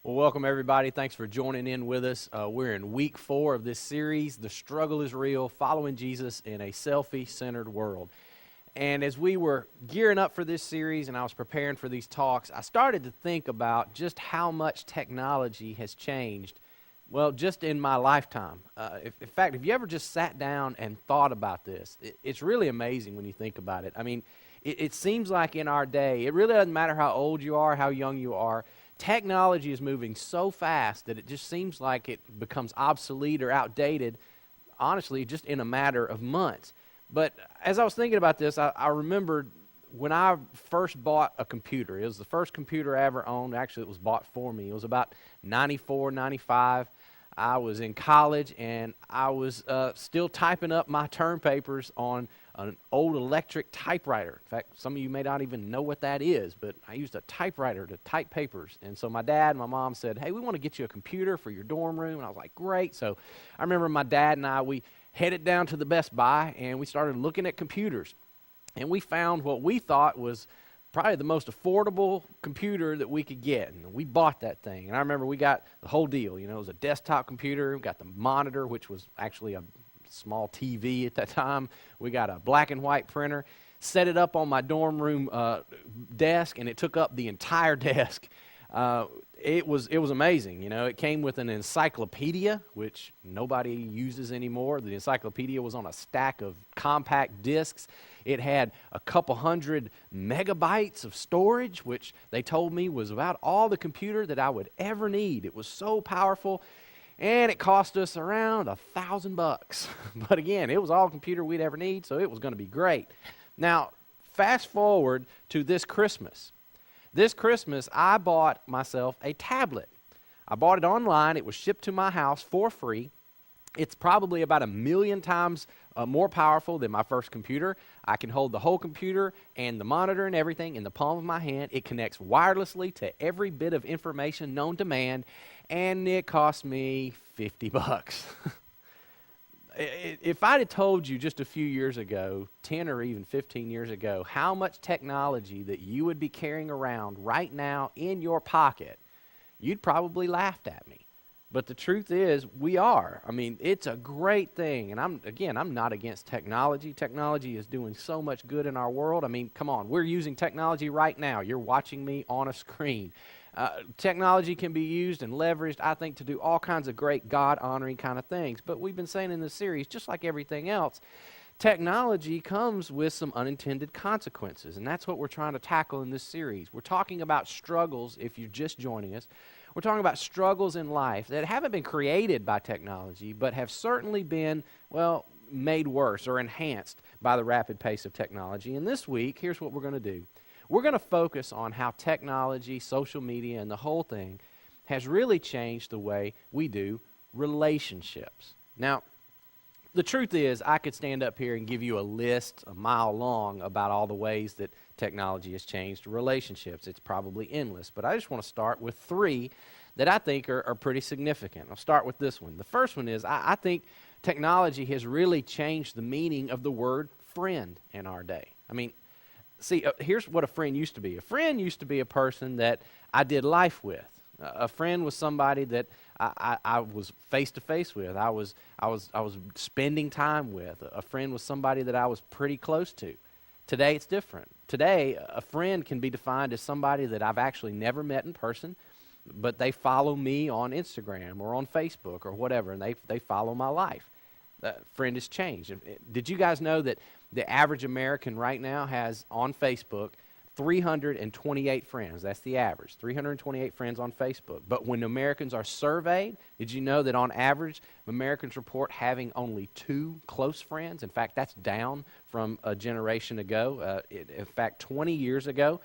Well, welcome everybody. Thanks for joining in with us. We're in week 4 of this series, The Struggle is Real, Following Jesus in a Selfie-Centered World. And as we were gearing up for this series and I was preparing for these talks, I started to think about just how much technology has changed, well, just in my lifetime. In fact, if you ever just sat down and thought about this, it's really amazing when you think about it. I mean, it seems like in our day, it really doesn't matter how old you are, how young you are, technology is moving so fast that it just seems like it becomes obsolete or outdated, honestly, just in a matter of months. But as I was thinking about this, I remembered when I first bought a computer. It was the first computer I ever owned. Actually, it was bought for me. It was about 94, 95. I was in college, and I was still typing up my term papers on an old electric typewriter. In fact, some of you may not even know what that is, but I used a typewriter to type papers. And so my dad and my mom said, hey, we want to get you a computer for your dorm room. And I was like, great. So I remember my dad and I, we headed down to the Best Buy, and we started looking at computers. And we found what we thought was probably the most affordable computer that we could get. And we bought that thing. And I remember we got the whole deal. You know, it was a desktop computer. We got the monitor, which was actually a small TV at that time. We got a black and white printer. Set it up on my dorm room desk, and it took up the entire desk. It was amazing. You know, it came with an encyclopedia, which nobody uses anymore. The encyclopedia was on a stack of compact discs. It had a couple hundred megabytes of storage, which they told me was about all the computer that I would ever need. It was so powerful, and it cost us around $1,000. But again, it was all computer we'd ever need, so it was going to be great. Now, fast forward to this Christmas. This Christmas, I bought myself a tablet. I bought it online. It was shipped to my house for free. It's probably about 1,000,000 times more powerful than my first computer. I can hold the whole computer and the monitor and everything in the palm of my hand. It connects wirelessly to every bit of information known to man, and it cost me $50. If I'd have told you just a few years ago, 10 or even 15 years ago, how much technology that you would be carrying around right now in your pocket, you'd probably laughed at me. But the truth is, we are. I mean, it's a great thing. And I'm not against technology. Technology is doing so much good in our world. I mean, come on, we're using technology right now. You're watching me on a screen. Technology can be used and leveraged, I think, to do all kinds of great God-honoring kind of things. But we've been saying in this series, just like everything else, technology comes with some unintended consequences, and that's what we're trying to tackle in this series. We're talking about struggles, if you're just joining us. We're talking about struggles in life that haven't been created by technology, but have certainly been, well, made worse or enhanced by the rapid pace of technology. And this week, here's what we're going to do. We're going to focus on how technology, social media, and the whole thing has really changed the way we do relationships. Now, the truth is, I could stand up here and give you a list a mile long about all the ways that technology has changed relationships. It's probably endless, but I just want to start with 3 that I think are pretty significant. I'll start with this one. The first one is, I think technology has really changed the meaning of the word friend in our day. I mean, see, here's what a friend used to be. A friend used to be a person that I did life with. A friend was somebody that I was face-to-face with. I was spending time with. A friend was somebody that I was pretty close to. Today, it's different. Today, a friend can be defined as somebody that I've actually never met in person, but they follow me on Instagram or on Facebook or whatever, and they follow my life. Friend has changed. Did you guys know that the average American right now has on Facebook 328 friends? That's the average, 328 friends on Facebook. But when Americans are surveyed, did you know that on average, Americans report having only 2 close friends? In fact, that's down from a generation ago. In fact, 20 years ago,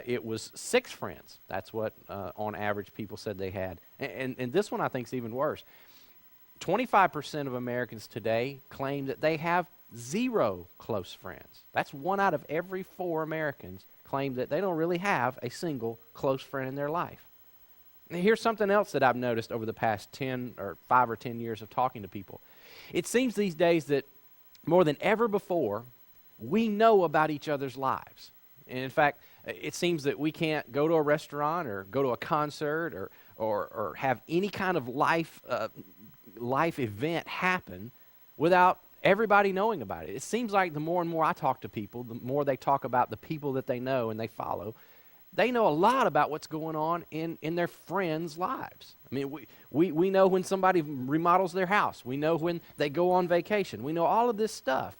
it was 6 friends. That's what, on average, people said they had. And this one I think is even worse. 25% of Americans today claim that they have 0 close friends. That's 1 out of every 4 Americans claim that they don't really have a single close friend in their life. And here's something else that I've noticed over the past 5 or 10 years of talking to people. It seems these days that more than ever before, we know about each other's lives. And in fact, it seems that we can't go to a restaurant or go to a concert or have any kind of life event happen without everybody knowing about it. It seems like the more and more I talk to people, the more they talk about the people that they know and they follow. They know a lot about what's going on in their friends' lives. I mean, we know when somebody remodels their house. We know when they go on vacation. We know all of this stuff.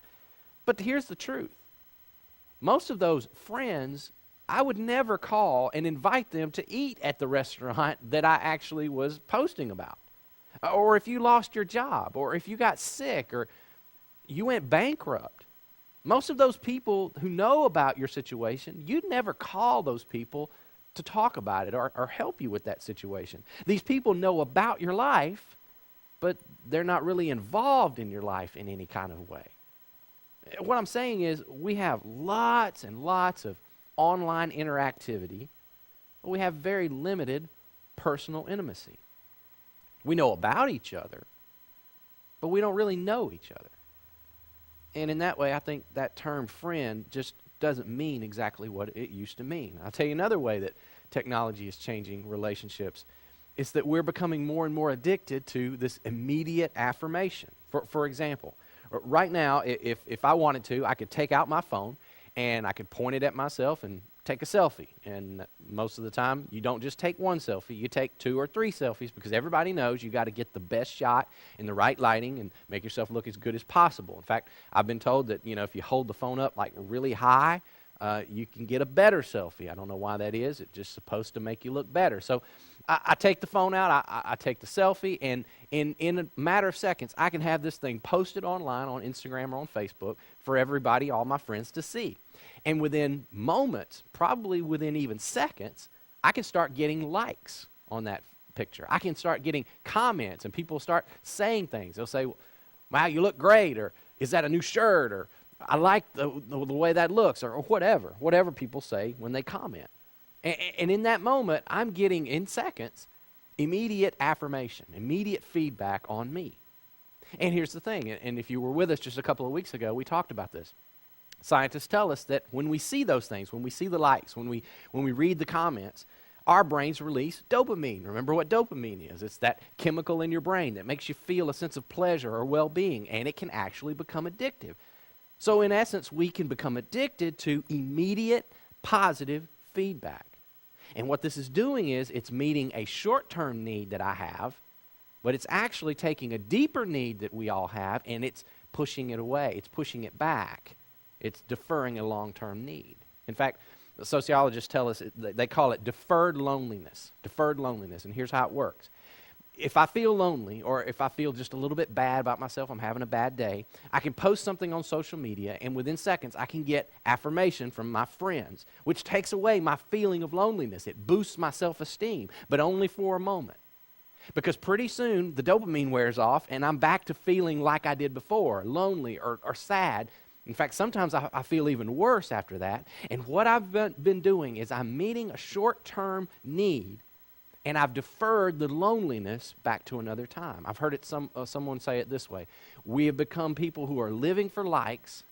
But here's the truth. Most of those friends, I would never call and invite them to eat at the restaurant that I actually was posting about. Or if you lost your job, or if you got sick, or you went bankrupt. Most of those people who know about your situation, you'd never call those people to talk about it or help you with that situation. These people know about your life, but they're not really involved in your life in any kind of way. What I'm saying is we have lots and lots of online interactivity, but we have very limited personal intimacy. We know about each other, but we don't really know each other. And in that way, I think that term friend just doesn't mean exactly what it used to mean. I'll tell you another way that technology is changing relationships. It's that we're becoming more and more addicted to this immediate affirmation. For example, right now, if I wanted to, I could take out my phone and I could point it at myself and take a selfie. And most of the time, you don't just take one selfie, you take 2 or 3 selfies, because everybody knows you got to get the best shot in the right lighting and make yourself look as good as possible. In fact, I've been told that, if you hold the phone up like really high, you can get a better selfie. I don't know why that is. It's just supposed to make you look better. So I take the phone out, I take the selfie, and in a matter of seconds, I can have this thing posted online on Instagram or on Facebook for everybody, all my friends to see. And within moments, probably within even seconds, I can start getting likes on that picture. I can start getting comments, and people start saying things. They'll say, wow, you look great, or is that a new shirt, or I like the way that looks, or whatever people say when they comment. And in that moment, I'm getting, in seconds, immediate affirmation, immediate feedback on me. And here's the thing, and if you were with us just a couple of weeks ago, we talked about this. Scientists tell us that when we see those things, when we see the likes, when we read the comments, our brains release dopamine. Remember what dopamine is. It's that chemical in your brain that makes you feel a sense of pleasure or well-being, and it can actually become addictive. So in essence, we can become addicted to immediate positive feedback. And what this is doing is it's meeting a short-term need that I have, but it's actually taking a deeper need that we all have, and it's pushing it away. It's pushing it back. It's deferring a long-term need. In fact, the sociologists tell us they call it deferred loneliness. Deferred loneliness, and here's how it works. If I feel lonely, or if I feel just a little bit bad about myself, I'm having a bad day, I can post something on social media, and within seconds, I can get affirmation from my friends, which takes away my feeling of loneliness. It boosts my self-esteem, but only for a moment. Because pretty soon, the dopamine wears off, and I'm back to feeling like I did before, lonely or sad. In fact, sometimes I feel even worse after that. And what I've been doing is I'm meeting a short-term need, and I've deferred the loneliness back to another time. I've heard someone say it this way. We have become people who are living for likes,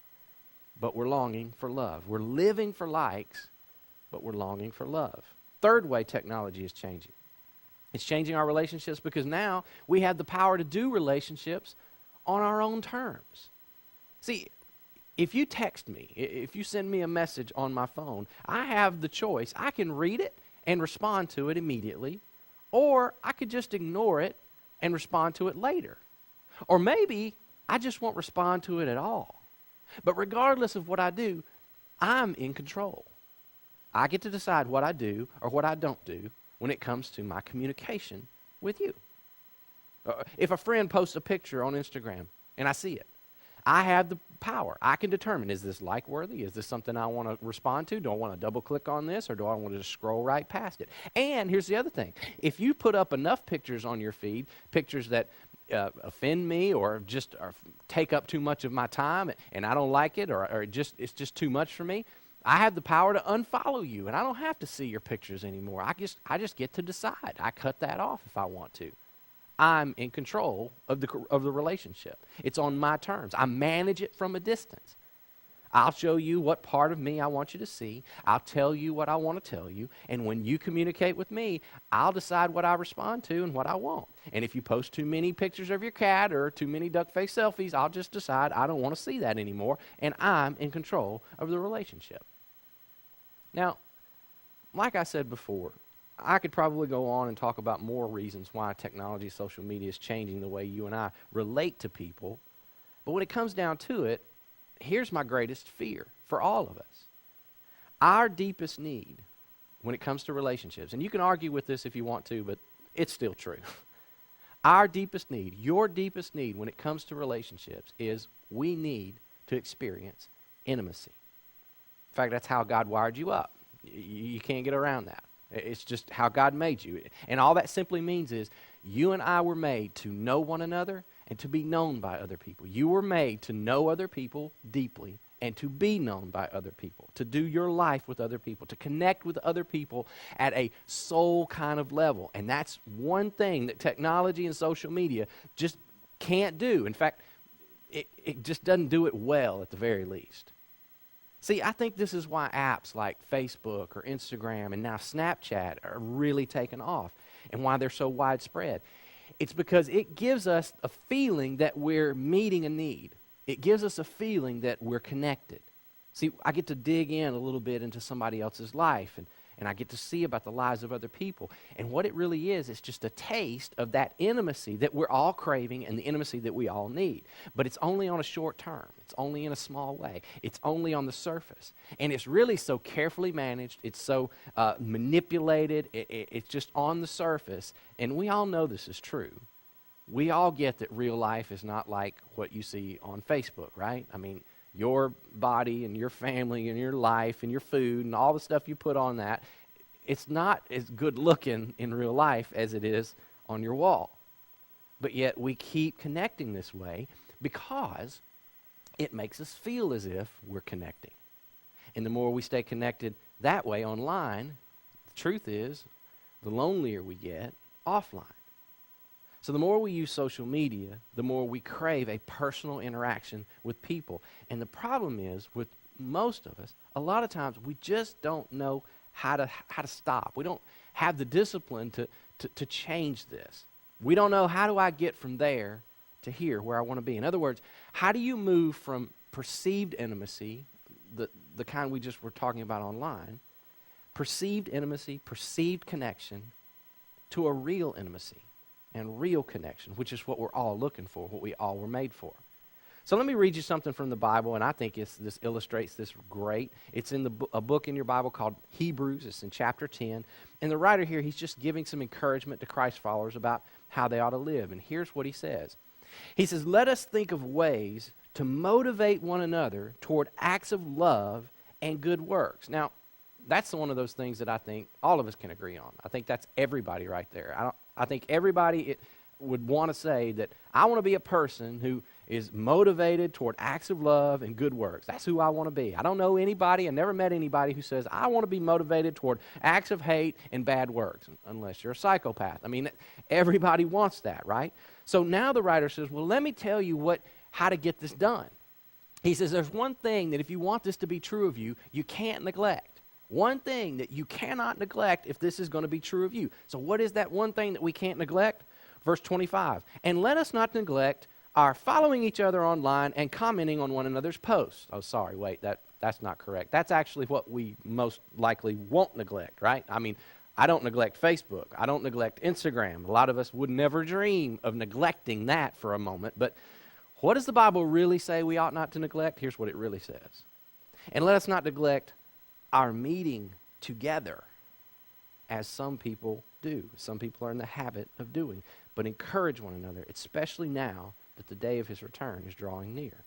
but we're longing for love. We're living for likes, but we're longing for love. Third way technology is changing. It's changing our relationships because now we have the power to do relationships on our own terms. See, if you text me, if you send me a message on my phone, I have the choice. I can read it and respond to it immediately, or I could just ignore it and respond to it later. Or maybe I just won't respond to it at all. But regardless of what I do, I'm in control. I get to decide what I do or what I don't do when it comes to my communication with you. If a friend posts a picture on Instagram and I see it, I have the power. I can determine, is this like-worthy? Is this something I want to respond to? Do I want to double-click on this, or do I want to just scroll right past it? And here's the other thing. If you put up enough pictures on your feed, pictures that offend me or take up too much of my time, and I don't like it, or it's just too much for me, I have the power to unfollow you, and I don't have to see your pictures anymore. I just get to decide. I cut that off if I want to. I'm in control of the relationship. It's on my terms. I manage it from a distance. I'll show you what part of me I want you to see. I'll tell you what I want to tell you. And when you communicate with me, I'll decide what I respond to and what I want. And if you post too many pictures of your cat or too many duck-face selfies, I'll just decide I don't want to see that anymore, and I'm in control of the relationship. Now, like I said before, I could probably go on and talk about more reasons why technology, social media is changing the way you and I relate to people. But when it comes down to it, here's my greatest fear for all of us. Our deepest need when it comes to relationships, and you can argue with this if you want to, but it's still true. Our deepest need, your deepest need when it comes to relationships is we need to experience intimacy. In fact, that's how God wired you up. You can't get around that. It's just how God made you. And all that simply means is you and I were made to know one another and to be known by other people. You were made to know other people deeply and to be known by other people, to do your life with other people, to connect with other people at a soul kind of level. And that's one thing that technology and social media just can't do. In fact, it just doesn't do it well at the very least. See, I think this is why apps like Facebook or Instagram and now Snapchat are really taking off and why they're so widespread. It's because it gives us a feeling that we're meeting a need. It gives us a feeling that we're connected. See, I get to dig in a little bit into somebody else's life, and I get to see about the lives of other people. And what it really is, it's just a taste of that intimacy that we're all craving and the intimacy that we all need. But it's only on a short term. It's only in a small way. It's only on the surface. And it's really so carefully managed. It's so manipulated. It's just on the surface. And we all know this is true. We all get that real life is not like what you see on Facebook, right? I mean, your body and your family and your life and your food and all the stuff you put on that, it's not as good looking in real life as it is on your wall. But yet we keep connecting this way because it makes us feel as if we're connecting. And the more we stay connected that way online, the truth is, the lonelier we get offline. So the more we use social media, the more we crave a personal interaction with people. And the problem is, with most of us, a lot of times we just don't know how to stop. We don't have the discipline to change this. We don't know, how do I get from there to here where I want to be? In other words, how do you move from perceived intimacy, the kind we just were talking about online, perceived intimacy, perceived connection, to a real intimacy and real connection, which is what we're all looking for, what we all were made for. So let me read you something from the Bible, and I think this illustrates this great. It's in a book in your Bible called Hebrews. It's in chapter 10. And the writer here, he's just giving some encouragement to Christ followers about how they ought to live. And here's what he says. He says, "Let us think of ways to motivate one another toward acts of love and good works." Now, that's one of those things that I think all of us can agree on. I think that's everybody right there. I think everybody would want to say that I want to be a person who is motivated toward acts of love and good works. That's who I want to be. I don't know anybody, I never met anybody who says, I want to be motivated toward acts of hate and bad works, unless you're a psychopath. I mean, everybody wants that, right? So now the writer says, well, let me tell you how to get this done. He says, there's one thing that if you want this to be true of you, you can't neglect. One thing that you cannot neglect if this is going to be true of you. So what is that one thing that we can't neglect? Verse 25, "And let us not neglect our following each other online and commenting on one another's posts." Oh, sorry, wait, that's not correct. That's actually what we most likely won't neglect, right? I mean, I don't neglect Facebook. I don't neglect Instagram. A lot of us would never dream of neglecting that for a moment. But what does the Bible really say we ought not to neglect? Here's what it really says. "And let us not neglect our meeting together, as some people do." Some people are in the habit of doing. "But encourage one another, especially now that the day of his return is drawing near."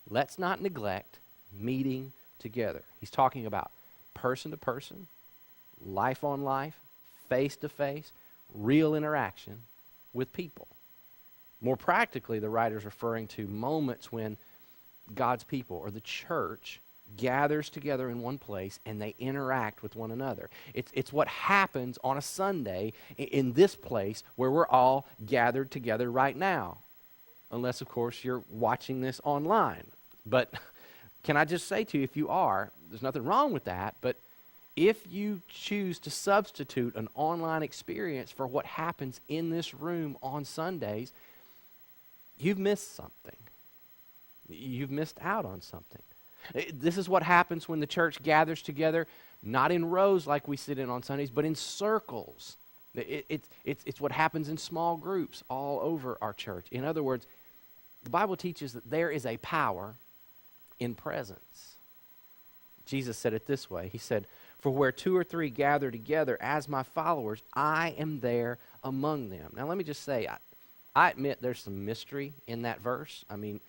Let's not neglect meeting together. He's talking about person to person, life on life, face to face, real interaction with people. More practically, the writer's referring to moments when God's people or the church gathers together in one place and they interact with one another. It's what happens on a Sunday in this place where we're all gathered together right now. Unless, of course, you're watching this online. But can I just say to you, if you are, there's nothing wrong with that, but if you choose to substitute an online experience for what happens in this room on Sundays, you've missed something. You've missed out on something. This is what happens when the church gathers together, not in rows like we sit in on Sundays, but in circles. It's what happens in small groups all over our church. In other words, the Bible teaches that there is a power in presence. Jesus said it this way. He said, "For where 2 or 3 gather together as my followers, I am there among them." Now let me just say, I admit there's some mystery in that verse. I mean,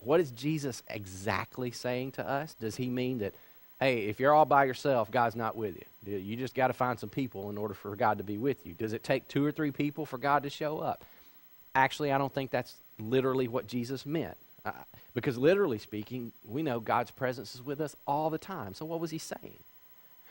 what is Jesus exactly saying to us? Does he mean that, hey, if you're all by yourself, God's not with you? You just got to find some people in order for God to be with you. Does it take 2 or 3 people for God to show up? Actually, I don't think that's literally what Jesus meant. Because literally speaking, we know God's presence is with us all the time. So what was he saying?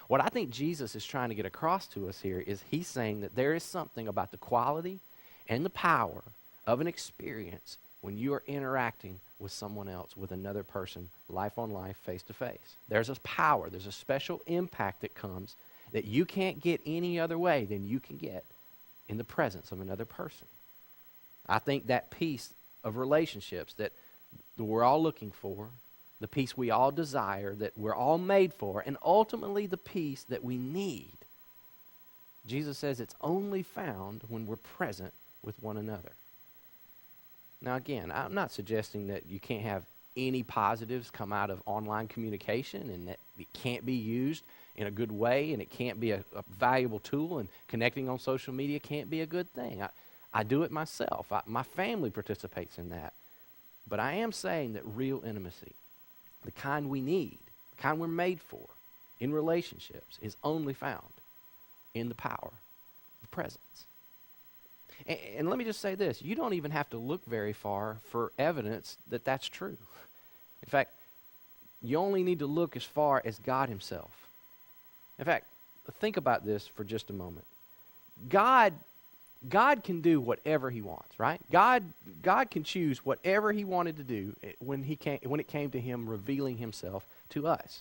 What I think Jesus is trying to get across to us here is he's saying that there is something about the quality and the power of an experience when you are interacting with someone else, with another person, life on life, face to face. There's a power, there's a special impact that comes that you can't get any other way than you can get in the presence of another person. I think that peace of relationships that we're all looking for, the peace we all desire, that we're all made for, and ultimately the peace that we need, Jesus says it's only found when we're present with one another. Now again, I'm not suggesting that you can't have any positives come out of online communication and that it can't be used in a good way and it can't be a valuable tool, and connecting on social media can't be a good thing. I do it myself. My family participates in that. But I am saying that real intimacy, the kind we need, the kind we're made for in relationships, is only found in the power of presence. And let me just say this, you don't even have to look very far for evidence that that's true. In fact, you only need to look as far as God himself. In fact, think about this for just a moment. God can do whatever he wants, right? God can choose whatever he wanted to do when it came to him revealing himself to us.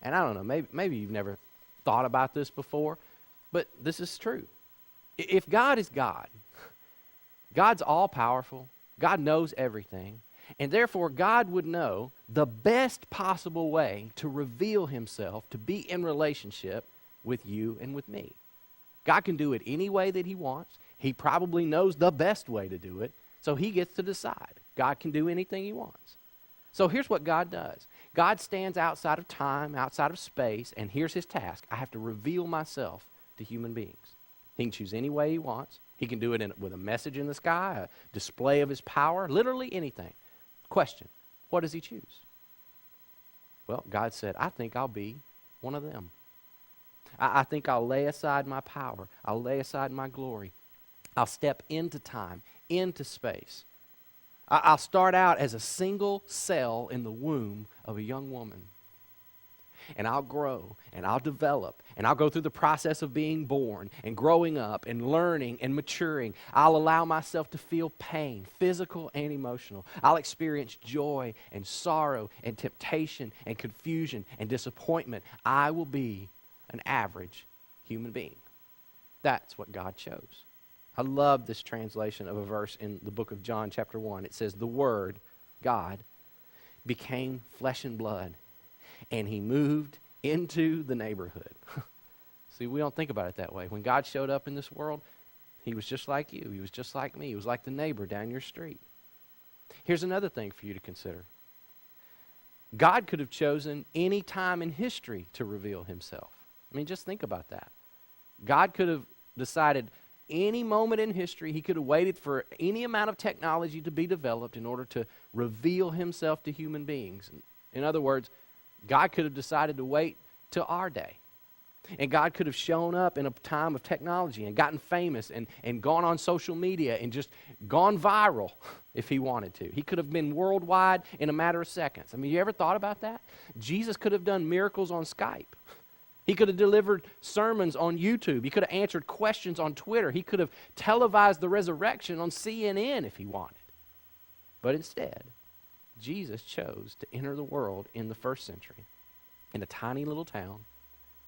And I don't know, maybe you've never thought about this before, but this is true. If God is God, God's all-powerful, God knows everything, and therefore God would know the best possible way to reveal himself, to be in relationship with you and with me. God can do it any way that he wants. He probably knows the best way to do it, so he gets to decide. God can do anything he wants. So here's what God does. God stands outside of time, outside of space, and here's his task. I have to reveal myself to human beings. He can choose any way he wants. He can do it with a message in the sky, a display of his power, literally anything. Question, what does he choose? Well, God said, I think I'll be one of them. I think I'll lay aside my power. I'll lay aside my glory. I'll step into time, into space. I'll start out as a single cell in the womb of a young woman. And I'll grow, and I'll develop, and I'll go through the process of being born and growing up and learning and maturing. I'll allow myself to feel pain, physical and emotional. I'll experience joy and sorrow and temptation and confusion and disappointment. I will be an average human being. That's what God chose. I love this translation of a verse in the book of John chapter 1. It says, the Word, God, became flesh and blood, and he moved into the neighborhood. See, we don't think about it that way. When God showed up in this world, he was just like you. He was just like me. He was like the neighbor down your street. Here's another thing for you to consider. God could have chosen any time in history to reveal himself. I mean, just think about that. God could have decided any moment in history, he could have waited for any amount of technology to be developed in order to reveal himself to human beings. In other words, God could have decided to wait till our day. And God could have shown up in a time of technology and gotten famous and gone on social media and just gone viral if he wanted to. He could have been worldwide in a matter of seconds. I mean, you ever thought about that? Jesus could have done miracles on Skype. He could have delivered sermons on YouTube. He could have answered questions on Twitter. He could have televised the resurrection on CNN if he wanted. But instead, Jesus chose to enter the world in the first century in a tiny little town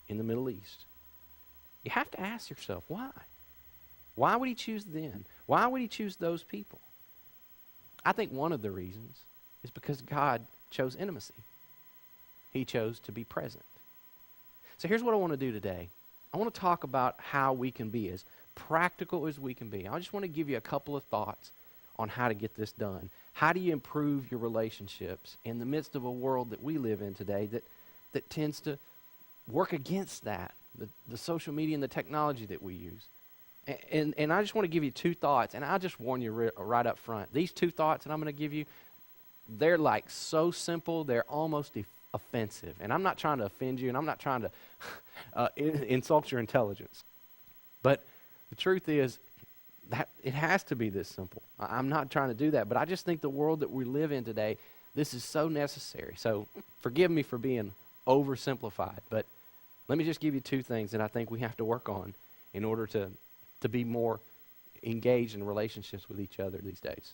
in the Middle East. You have to ask yourself, why? Why would he choose them? Why would he choose those people? I think one of the reasons is because God chose intimacy. He chose to be present. So here's what I want to do today. I want to talk about how we can be as practical as we can be. I just want to give you a couple of thoughts on how to get this done. How do you improve your relationships in the midst of a world that we live in today that tends to work against that, the social media and the technology that we use? And I just want to give you two thoughts, and I'll just warn you right up front. These two thoughts that I'm going to give you, they're like so simple, they're almost offensive. And I'm not trying to offend you, and I'm not trying to insult your intelligence. But the truth is that it has to be this simple. I'm not trying to do that, but I just think the world that we live in today, this is so necessary. So forgive me for being oversimplified, but let me just give you two things that I think we have to work on in order to be more engaged in relationships with each other these days.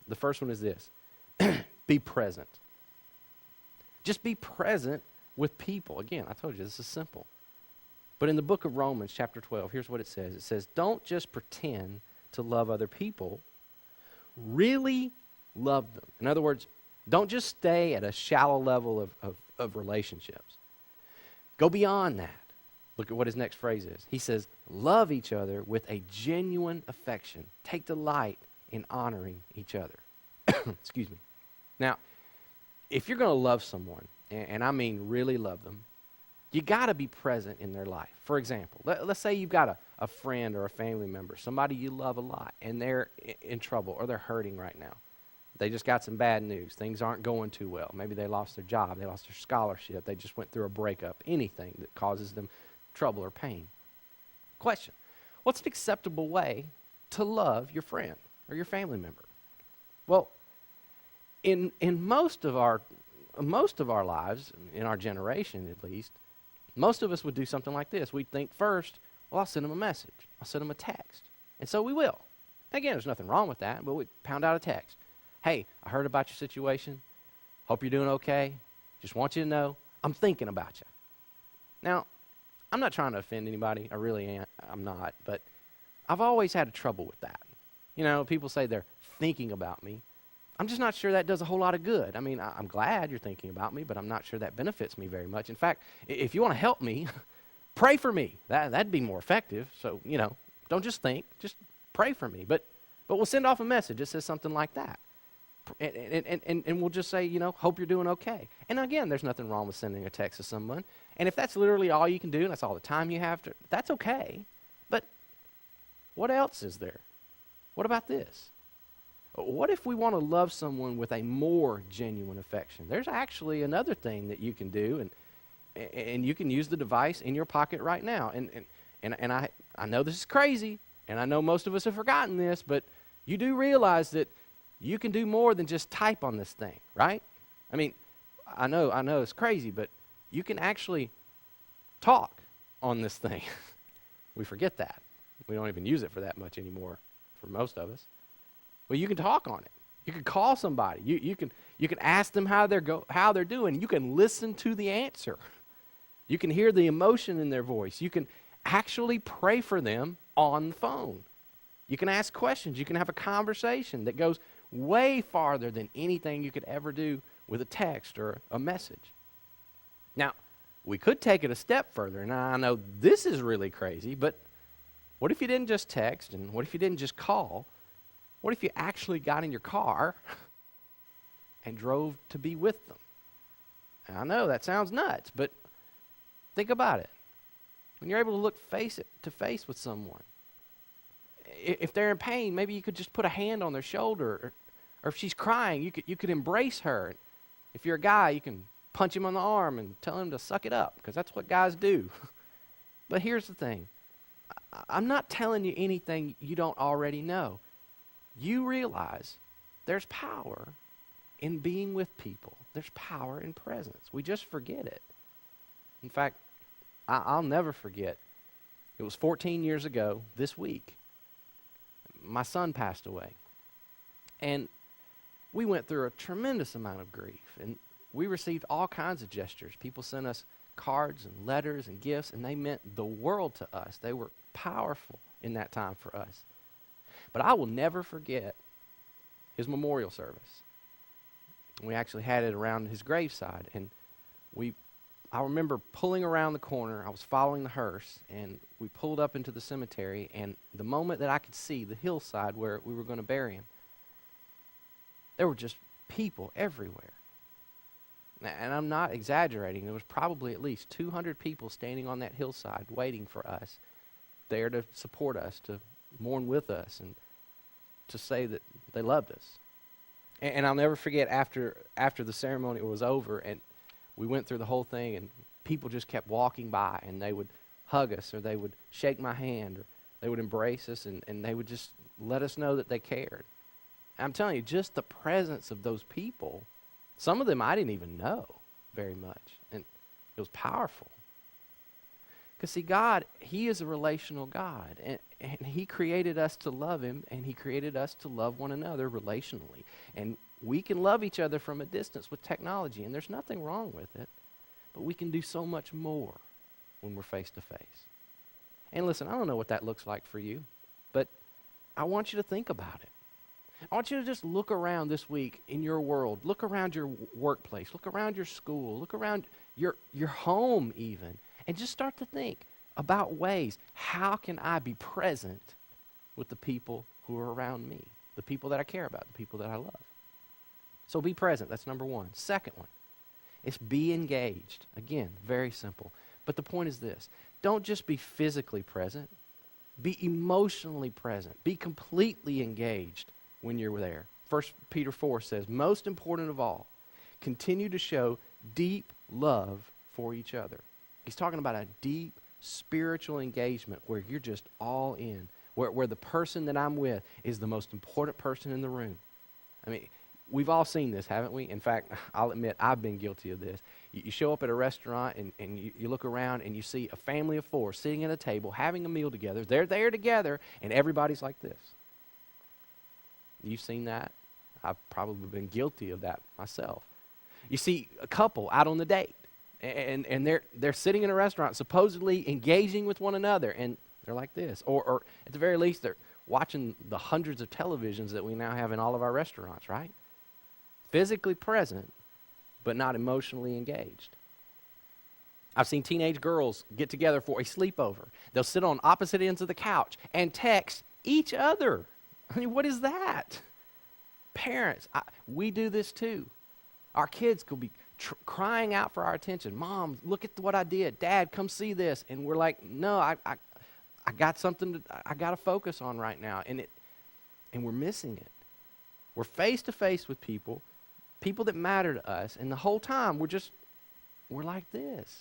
The first one is this. Be present. Just be present with people. Again, I told you this is simple. But in the book of Romans, chapter 12, here's what it says. It says, don't just pretend to love other people. Really love them. In other words, don't just stay at a shallow level of relationships. Go beyond that. Look at what his next phrase is. He says, love each other with a genuine affection. Take delight in honoring each other. Excuse me. Now, if you're going to love someone, and I mean really love them, you got to be present in their life. For example, let's say you've got a friend or a family member, somebody you love a lot, and they're in trouble or they're hurting right now. They just got some bad news. Things aren't going too well. Maybe they lost their job. They lost their scholarship. They just went through a breakup. Anything that causes them trouble or pain. Question: what's an acceptable way to love your friend or your family member? Well, in most of our lives, in our generation at least, most of us would do something like this. We'd think first, well, I'll send them a message. I'll send them a text. And so we will. And again, there's nothing wrong with that, but we pound out a text. Hey, I heard about your situation. Hope you're doing okay. Just want you to know I'm thinking about you. Now, I'm not trying to offend anybody. I really I'm not. But I've always had trouble with that. You know, people say they're thinking about me. I'm just not sure that does a whole lot of good. I mean, I'm glad you're thinking about me, but I'm not sure that benefits me very much. In fact, if you want to help me, pray for me. That'd be more effective. So, you know, don't just think, just pray for me. But we'll send off a message that says something like that. And we'll just say, you know, hope you're doing okay. And again, there's nothing wrong with sending a text to someone. And if that's literally all you can do, and that's all the time you have to, that's okay. But what else is there? What about this? What if we want to love someone with a more genuine affection? There's actually another thing that you can do, and you can use the device in your pocket right now. And I know this is crazy, and I know most of us have forgotten this, but you do realize that you can do more than just type on this thing, right? I mean, I know it's crazy, but you can actually talk on this thing. We forget that. We don't even use it for that much anymore for most of us. Well, you can talk on it. You can call somebody. You can ask them how they're doing. You can listen to the answer. You can hear the emotion in their voice. You can actually pray for them on the phone. You can ask questions. You can have a conversation that goes way farther than anything you could ever do with a text or a message. Now, we could take it a step further, and I know this is really crazy, but what if you didn't just text, and what if you didn't just call? What if you actually got in your car and drove to be with them? And I know that sounds nuts, but think about it. When you're able to look face to face with someone, if they're in pain, maybe you could just put a hand on their shoulder, or if she's crying, you could embrace her. If you're a guy, you can punch him on the arm and tell him to suck it up, because that's what guys do. But here's the thing. I'm not telling you anything you don't already know. You realize there's power in being with people. There's power in presence. We just forget it. In fact, I'll never forget. It was 14 years ago this week. My son passed away. And we went through a tremendous amount of grief, and we received all kinds of gestures. People sent us cards and letters and gifts, and they meant the world to us. They were powerful in that time for us. But I will never forget his memorial service. We actually had it around his graveside, and I remember pulling around the corner. I was following the hearse, and we pulled up into the cemetery, and the moment that I could see the hillside where we were going to bury him, there were just people everywhere. And I'm not exaggerating. There was probably at least 200 people standing on that hillside waiting for us, there to support us, to mourn with us, and to say that they loved us. And I'll never forget after the ceremony was over, and we went through the whole thing, and people just kept walking by, and they would hug us, or they would shake my hand, or they would embrace us, and they would just let us know that they cared. And I'm telling you, just the presence of those people, some of them I didn't even know very much, and it was powerful. Because see, God, he is a relational God, and he created us to love him, and he created us to love one another relationally. And we can love each other from a distance with technology, and there's nothing wrong with it. But we can do so much more when we're face to face. And listen, I don't know what that looks like for you, but I want you to think about it. I want you to just look around this week in your world. Look around your workplace. Look around your school. Look around your home even. And just start to think about ways, how can I be present with the people who are around me, the people that I care about, the people that I love. So be present. That's number one. Second one is be engaged. Again, very simple. But the point is this. Don't just be physically present. Be emotionally present. Be completely engaged when you're there. 1 Peter 4 says, most important of all, continue to show deep love for each other. He's talking about a deep spiritual engagement where you're just all in, where the person that I'm with is the most important person in the room. I mean, we've all seen this, haven't we? In fact, I'll admit I've been guilty of this. You show up at a restaurant and you look around and you see a family of four sitting at a table having a meal together. They're there together and everybody's like this. You've seen that? I've probably been guilty of that myself. You see a couple out on the date and they're sitting in a restaurant supposedly engaging with one another and they're like this. Or at the very least they're watching the hundreds of televisions that we now have in all of our restaurants, right? Physically present, but not emotionally engaged. I've seen teenage girls get together for a sleepover. They'll sit on opposite ends of the couch and text each other. I mean, what is that? Parents, we do this too. Our kids could be crying out for our attention. Mom, look at what I did. Dad, come see this. And we're like, no, I got something I got to focus on right now. And we're missing it. We're face to face with people that matter to us, and the whole time we're like this.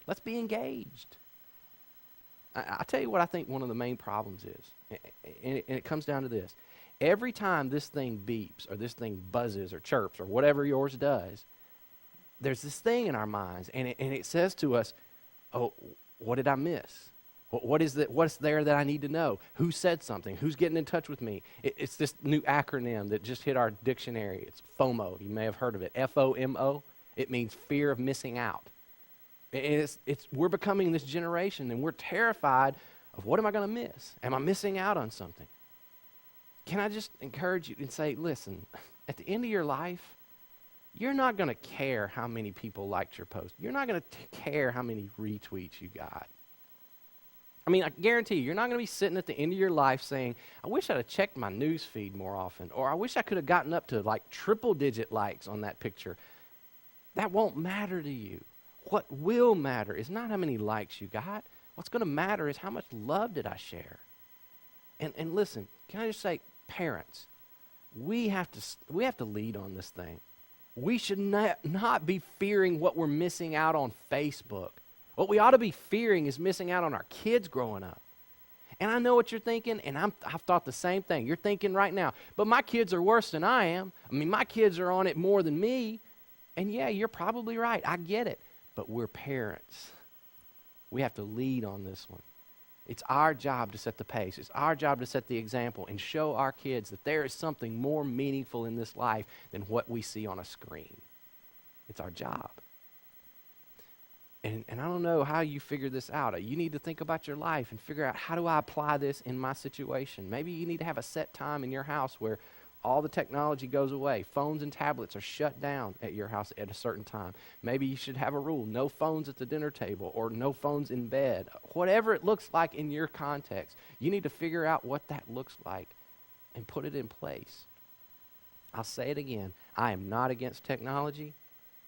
Let's be engaged. I tell you what I think one of the main problems is, and it comes down to this. Every time this thing beeps or this thing buzzes or chirps or whatever yours does, there's this thing in our minds, and it says to us, oh, what did I miss? What's there that I need to know? Who said something? Who's getting in touch with me? It's this new acronym that just hit our dictionary. It's FOMO. You may have heard of it. FOMO. It means fear of missing out. And we're becoming this generation, and we're terrified of what am I going to miss? Am I missing out on something? Can I just encourage you and say, listen, at the end of your life, you're not going to care how many people liked your post. You're not going to care how many retweets you got. I mean, I guarantee you're not going to be sitting at the end of your life saying, I wish I'd have checked my news feed more often, or I wish I could have gotten up to like triple-digit likes on that picture. That won't matter to you. What will matter is not how many likes you got. What's going to matter is how much love did I share. And listen, can I just say, parents, we have to lead on this thing. We should not be fearing what we're missing out on Facebook. What we ought to be fearing is missing out on our kids growing up. And I know what you're thinking, and I've thought the same thing. You're thinking right now, but my kids are worse than I am. I mean, my kids are on it more than me. And yeah, you're probably right. I get it. But we're parents. We have to lead on this one. It's our job to set the pace. It's our job to set the example and show our kids that there is something more meaningful in this life than what we see on a screen. It's our job. And I don't know how you figure this out. You need to think about your life and figure out, how do I apply this in my situation? Maybe you need to have a set time in your house where all the technology goes away. Phones and tablets are shut down at your house at a certain time. Maybe you should have a rule, no phones at the dinner table or no phones in bed. Whatever it looks like in your context, you need to figure out what that looks like and put it in place. I'll say it again. I am not against technology.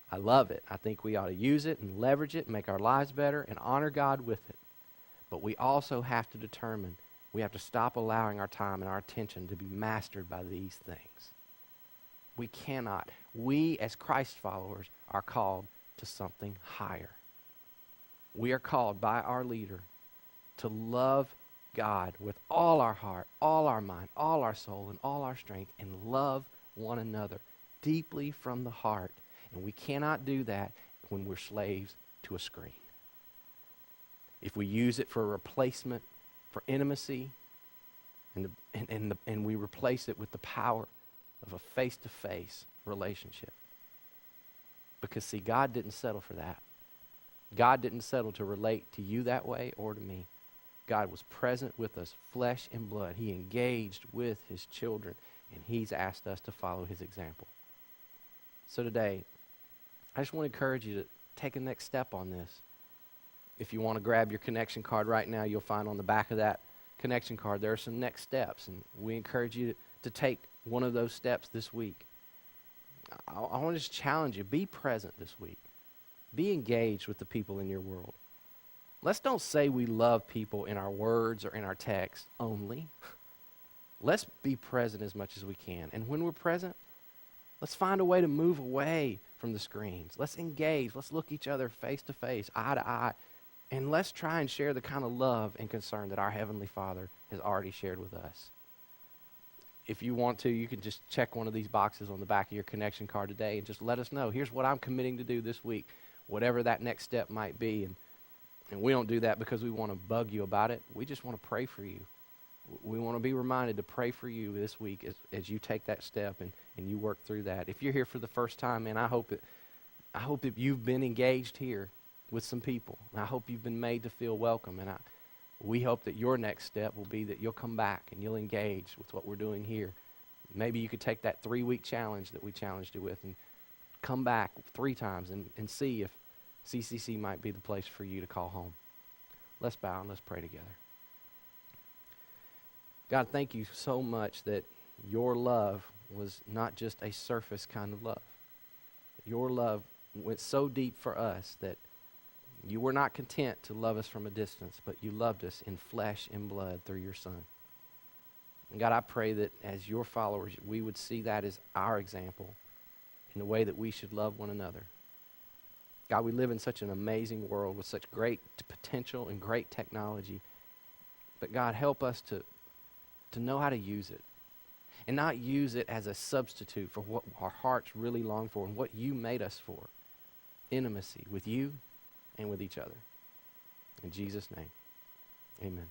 I love it. I think we ought to use it and leverage it, make our lives better, and honor God with it. But we also have to determine, we have to stop allowing our time and our attention to be mastered by these things. We cannot. We, as Christ followers, are called to something higher. We are called by our leader to love God with all our heart, all our mind, all our soul, and all our strength, and love one another deeply from the heart. And we cannot do that when we're slaves to a screen. If we use it for a replacement for intimacy, and we replace it with the power of a face-to-face relationship. Because see, God didn't settle for that. God didn't settle to relate to you that way or to me. God was present with us, flesh and blood. He engaged with his children, and he's asked us to follow his example. So today, I just want to encourage you to take a next step on this. If you want to grab your connection card right now, you'll find on the back of that connection card there are some next steps, and we encourage you to take one of those steps this week. I want to just challenge you. Be present this week. Be engaged with the people in your world. Let's don't say we love people in our words or in our text only. Let's be present as much as we can. And when we're present, let's find a way to move away from the screens. Let's engage. Let's look each other face to face, eye to eye, and let's try and share the kind of love and concern that our Heavenly Father has already shared with us. If you want to, you can just check one of these boxes on the back of your connection card today and just let us know, here's what I'm committing to do this week, whatever that next step might be. And we don't do that because we want to bug you about it. We just want to pray for you. We want to be reminded to pray for you this week as you take that step and you work through that. If you're here for the first time, man, I hope that you've been engaged here with some people. And I hope you've been made to feel welcome. And we hope that your next step will be that you'll come back and you'll engage with what we're doing here. Maybe you could take that 3-week challenge that we challenged you with and come back 3 times and see if CCC might be the place for you to call home. Let's bow and let's pray together. God, thank you so much that your love was not just a surface kind of love. Your love went so deep for us that you were not content to love us from a distance, but you loved us in flesh and blood through your Son. And God, I pray that as your followers, we would see that as our example in the way that we should love one another. God, we live in such an amazing world with such great potential and great technology. But God, help us to know how to use it and not use it as a substitute for what our hearts really long for and what you made us for. Intimacy with you and with each other. In Jesus' name, amen.